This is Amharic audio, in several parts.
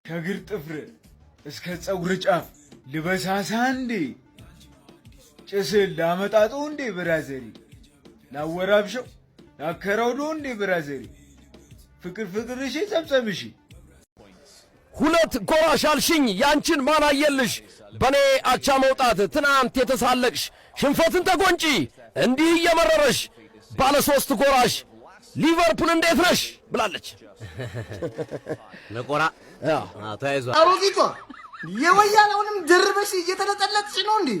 ከግር ጥፍር እስከ ፀጉር ጫፍ ልበሳሳ እንዴ ጭስል ላመጣጡ እንዴ ብራዘሪ ላወራብሸው ላከራውዶ እንዴ ብራዘሪ ፍቅር እሺ ጸብጸብሽ ሁለት ጎራሽ አልሽኝ ያንቺን ማን አየልሽ በኔ አቻ መውጣት ትናንት የተሳለቅሽ ሽንፈትን ተጎንጪ እንዲህ እየመረረሽ ባለ ሶስት ጎራሽ ሊቨርፑል እንዴት ነሽ ብላለች ለቆራ ታይዟ አሮጊቷ የወያላውንም ድርበሽ እየተለጠለጥሽ ነው እንዴ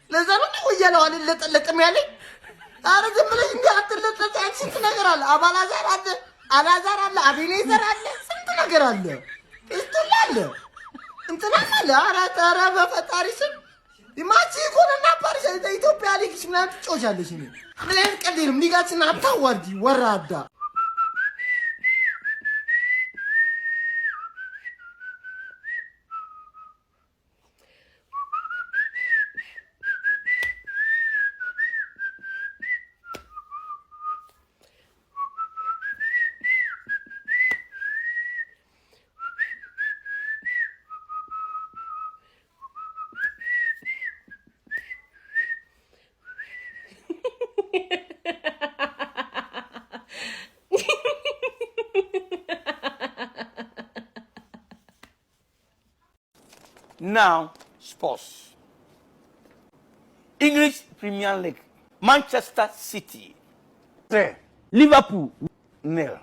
ለዛ ነው ወያላው አልለጠለጥም ያለኝ አረ ዝም ብለሽ እንዴ አትለጠለጥ ስንት ነገር አለ አላዛር አለ አቤኔዘር አለ ስንት ነገር አለ እስተላለ እንትና አለ አረ በፈጣሪ ስም ማቺ ኮነና ፓሪስ ኢትዮጵያ ሊግሽ ምናምን ትጮሻለሽ እኔ ምን አይነት ቀልድ ሊጋችን አታዋርጂ ወራዳ Now, sports. English Premier League. Manchester City. Liverpool. Nil.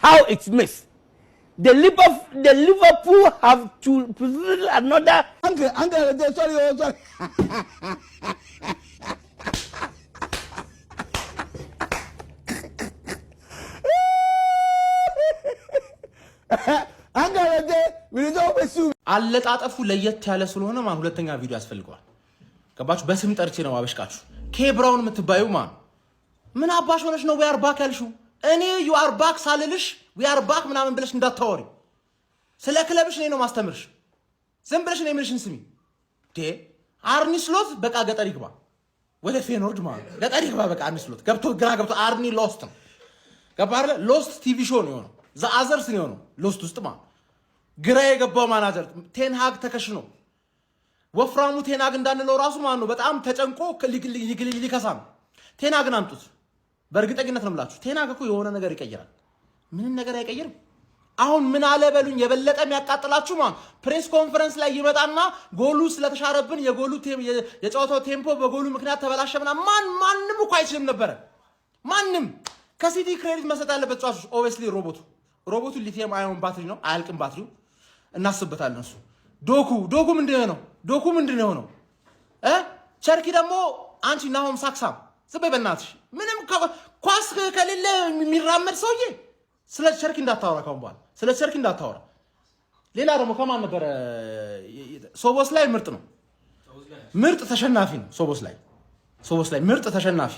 How it's missed. The Liverpool have to prefer another. Uncle, sorry. አለጣጠፉ ለየት ያለ ስለሆነ ማን ሁለተኛ ቪዲዮ ያስፈልገዋል ገባችሁ በስም ጠርቼ ነው አበሽቃችሁ ኬብራውን የምትባዩ ማን ምን አባሽ ሆነሽ ነው we are back ያልሽው እኔ you are back ሳልልሽ we are back ምናምን ብለሽ እንዳታወሪ ስለ ክለብሽ ነው ማስተምርሽ ዝም ብለሽ ነው የምልሽን ስሚ አርኒ ስሎት በቃ ገጠር ይግባ ወደ ፌኖርድ ማን ገጠር ይግባ በቃ አርኒ ስሎት ገብቶ አርኒ ሎስት ነው ገባረ ሎስት ቲቪ ሾው ነው የሆነው ዘ አዘርስ ነው የሆነው ሎስት ውስጥ ማን ግራ የገባው ማናጀር ቴንሃግ ተከሽኖ ወፍራሙ ቴንሃግ እንዳንለው ራሱ ማን ነው በጣም ተጨንቆ ሊከሳም ቴንሃግን አምጡት በእርግጠኝነት ነው የምላችሁ ቴንሃግ እኮ የሆነ ነገር ይቀይራል ምን ነገር አይቀይርም አሁን ምን አለ በሉኝ የበለጠ የሚያቃጥላችሁ ማን ፕሬስ ኮንፈረንስ ላይ ይመጣና ጎሉ ስለተሻረብን የጎሉ የጨዋታው ቴምፖ በጎሉ ምክንያት ተበላሸና ማንም እኮ አይችልም ነበር ማንም ከሲቲ ክሬዲት መስጠት ያለበት ጫዋቾች ኦብቪየስሊ ሮቦቱ ሊቲየም አዮን ባትሪ ነው አያልቅም ባትሪው እናስበታለን እሱ ዶኩ ምንድነው ነው ቸርኪ ደግሞ አንቺ ናሆም ሳክሳም ዝም በእናትሽ ምንም ኳስ ከሌለ የሚራመድ ሰውዬ ስለ ቸርኪ እንዳታወራ ካምባል ስለ ቸርኪ እንዳታወራ ሌላ ደግሞ ከማን ነበር ሶቦስ ላይ ምርጥ ተሸናፊ ነው ሶቦስ ላይ ምርጥ ተሸናፊ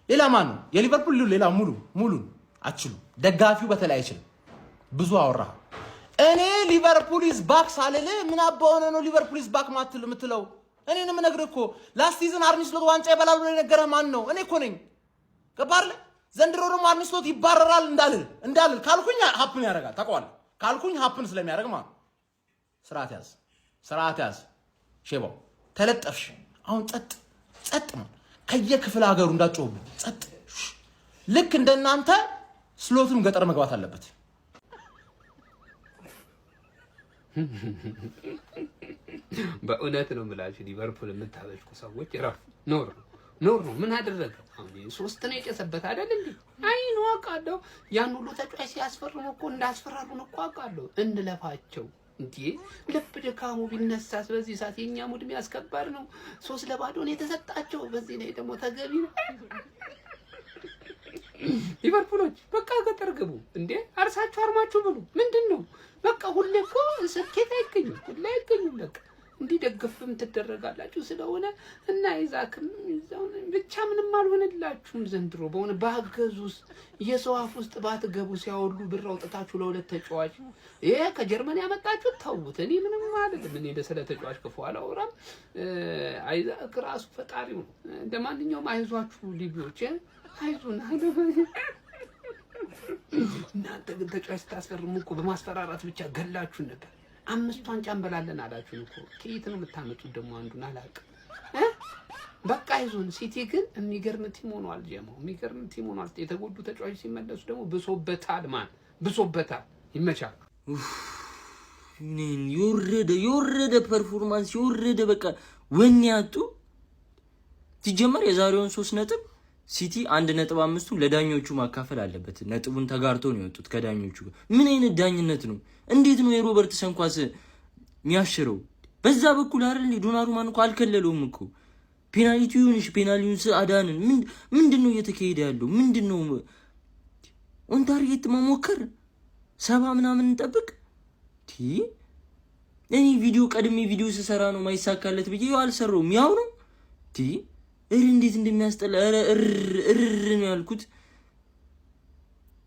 ሌላ ማን ነው የሊቨርፑል ሌላ ሙሉ አችሉ ደጋፊው በተለይ አይችልም ብዙ አወራ እኔ ሊቨርፑል ኢዝ ባክ ሳለለ ምን አባውነ ነው ሊቨርፑል ኢዝ ባክ ምትለው እኔን ምነግርህ እኮ ላስት ሲዝን አርኒ ስሎት ዋንጫ ይበላል ብሎ የነገረ ማን ነው እኔ እኮ ነኝ ገባርለ ዘንድሮ ደግሞ አርኒ ስሎት ይባረራል እንዳልል ካልኩኝ ሀፕን ያደርጋል ታውቀዋል ካልኩኝ ሀፕን ስለሚያደርግ ማለት ስርዓት ያዝ ሼባው ተለጠፍሽ አሁን ጸጥ ነው ከየክፍለ ሀገሩ እንዳጮህብኝ ጸጥ ልክ እንደናንተ ስሎትም ገጠር መግባት አለበት በእውነት ነው የምላችሁ ሊቨርፑል የምታበሽኩ ሰዎች ራፍ ኖር ነው ምን አደረገ አሁን ሶስት ነው የጨሰበት አይደል እንዴ አይኑ አቃለው ያን ሁሉ ተጫዋች ሲያስፈርሙ እኮ እንዳስፈራሩን እኮ አቃለው እንለፋቸው እንዴ ልብ ደካሙ ቢነሳስ በዚህ ሰዓት የኛ ሙድም ያስከባር ነው 3-0 ነው የተሰጣቸው በዚህ ላይ ደግሞ ተገቢ ነው ሊቨርፑሎች በቃ ገጠር ግቡ እንዴ አርሳችሁ አርማችሁ ብሉ ምንድነው በቃ ሁሌ እኮ ስኬት አይገኝም በቃ እንዲ ደግፍም ተደረጋላችሁ ስለሆነ እና ይዛክም ይዛው ብቻ ምንም አልሆነላችሁም ዘንድሮ በእውነ ባገዙስ የሰዋፍ ውስጥ ባትገቡ ሲያወሉ ብር አውጥታችሁ ለሁለት ተጫዋች ይሄ ከጀርመን ያመጣችሁ ተውት እኔ ምንም ማለት ምን ለሰለ ተጫዋች ከፉ አላወራም አይዛክ ራሱ ፈጣሪው እንደማንኛውም አይዟችሁ ሊቢዎች አይዞና እናንተ ግን ተጫዋች ታስፈርሙ እኮ በማስፈራራት ብቻ ገላችሁ ነበር 5 ዋንጫ እንበላለን አላችሁ እኮ ከየት ነው የምታመጡት ደግሞ አንዱን አላውቅም በቃ ይዞን ሲቲ ግን የሚገርም ቲም ሆኗል ጀማው የሚገርም ቲም ሆኗል የተጎዱ ተጫዋቾች ሲመለሱ ደግሞ ብሶበታል ይመቻል ምን ይወረደ ፐርፎርማንስ ይወረደ በቃ ወኛቱ ሲጀመር የዛሬውን 3 ነጥብ ሲቲ 1.5 ለዳኞቹ ማካፈል አለበት ነጥቡን ተጋርቶ ነው የወጡት ከዳኞቹ ምን አይነት ዳኝነት ነው እንዴት ነው የሮበርትሰን ኳስ የሚያሽረው በዛ በኩል አይደል ዶናሩማን እኮ አልከለለውም እኮ ፔናልቲውን አዳንን ምንድነው እየተካሄደ ያለው ምንድነው ኦን ታርጌት መሞከር 7 ምናምን እንጠብቅ እኔ ቀድሜ ቪዲዮ ስሰራ ነው ማይሳካለት ብዬ አልሰራውም ያው ነው እንዴት እንደሚያስጠላ ነው ያልኩት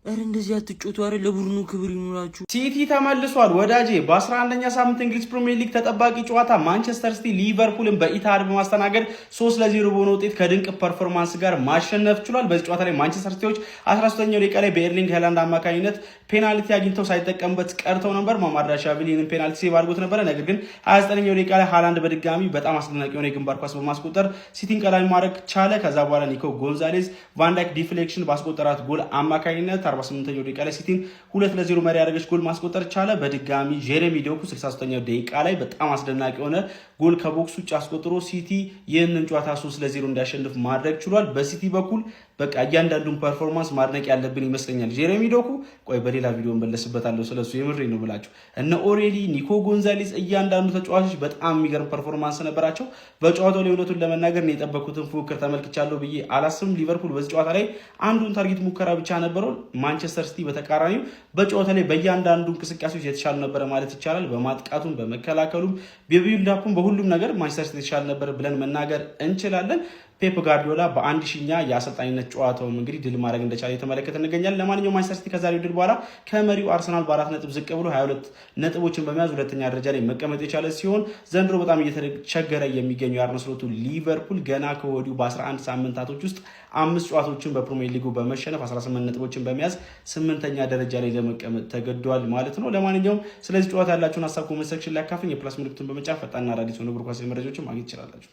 እንደዚህ አትጮቱ አይደል ለቡድኑ ክብር ይኑራችሁ ሲቲ ተመልሷል ወዳጄ በ11ኛ ሳምንት እንግሊዝ ፕሪሚየር ሊግ ተጠባቂ ጨዋታ ማንቸስተር ሲቲ ሊቨርፑልን በኢታድ በማስተናገድ 3-0 በሆነ ውጤት ከድንቅ ፐርፎርማንስ ጋር ማሸነፍ ችሏል በዚህ ጨዋታ ላይ ማንቸስተር ሲቲዎች 13ኛው ደቂቃ ላይ በኤርሊንግ ሃላንድ አማካኝነት ፔናልቲ አግኝተው ሳይጠቀሙበት ቀርተው ነበር ማማርዳሻቪሊ ይህንን ፔናልቲ ሴቭ አድርጎት ነበር ነገር ግን 29ኛው ደቂቃ ላይ ሃላንድ በድጋሚ በጣም አስደናቂ የሆነ የግንባር ኳስ በማስቆጠር ሲቲን ቀላል ማድረግ ቻለ ከዛ በኋላ ኒኮ ጎንዛሌዝ ቫን ዳይክ ዲፍሌክሽን ባስቆጠራት ጎል አማካኝነት 48ኛው ደቂቃ ላይ ሲቲን 2-0 መሪ ያደረገች ጎል ማስቆጠር ቻለ በድጋሚ ጄሬሚ ዶኩ 63ኛው ደቂቃ ላይ በጣም አስደናቂ የሆነ ጎል ከቦክስ ውጭ አስቆጥሮ ሲቲ ይህንን ጨዋታ 3-0 እንዲያሸንፍ ማድረግ ችሏል በሲቲ በኩል በቃ እያንዳንዱን ፐርፎርማንስ ማድነቅ ያለብን ይመስለኛል ጄሬሚ ዶኩ ቆይ በሌላ ቪዲዮ እንመለስበታለሁ ስለሱ የምሬ ነው ብላችሁ እነ ኦሬሊ ኒኮ ጎንዛሌስ እያንዳንዱ ተጫዋቾች በጣም የሚገርም ፐርፎርማንስ ነበራቸው በጨዋታው ላይ እውነቱን ለመናገር ነው የጠበቁትን ፉክክር ተመልክቻለሁ ብዬ አላስብም ሊቨርፑል በዚህ ጨዋታ ላይ አንዱን ታርጌት ሙከራ ብቻ ነበረው ማንቸስተር ሲቲ በተቃራኒው በጨዋታ ላይ በእያንዳንዱ እንቅስቃሴዎች የተሻለ ነበር ማለት ይቻላል በማጥቃቱም በመከላከሉም በቢልዳፑም በሁሉም ነገር ማንቸስተር ሲቲ የተሻለ ነበር ብለን መናገር እንችላለን ፔፕ ጋርዲዮላ በ1000ኛ የአሰልጣኝነት ጨዋታውም እንግዲህ ድል ማድረግ እንደቻለ የተመለከተ እንገኛለን ለማንኛውም ማንቸስተር ሲቲ ከዛሬው ድል በኋላ ከመሪው አርሰናል በ4 ነጥብ ዝቅ ብሎ 22 ነጥቦችን በመያዝ ሁለተኛ ደረጃ ላይ መቀመጥ የቻለ ሲሆን ዘንድሮ በጣም እየተቸገረ የሚገኘው የአርነ ስሎቱ ሊቨርፑል ገና ከወዲሁ በ11 ሳምንታቶች ውስጥ 5 ጨዋታዎችን በፕሪሚየር ሊጉ በመሸነፍ 18 ነጥቦችን በመያዝ 8ኛ ደረጃ ላይ ለመቀመጥ ተገዷል ማለት ነው ለማንኛውም ስለዚህ ጨዋታ ያላችሁን ሐሳብ ኮሜንት ሴክሽን ላይ አካፍሉኝ የፕላስ ምልክቱን በመጫን ፈጣንና አዳዲስ የሆኑ እግር ኳስ መረጃዎችን ማግኘት ትችላላችሁ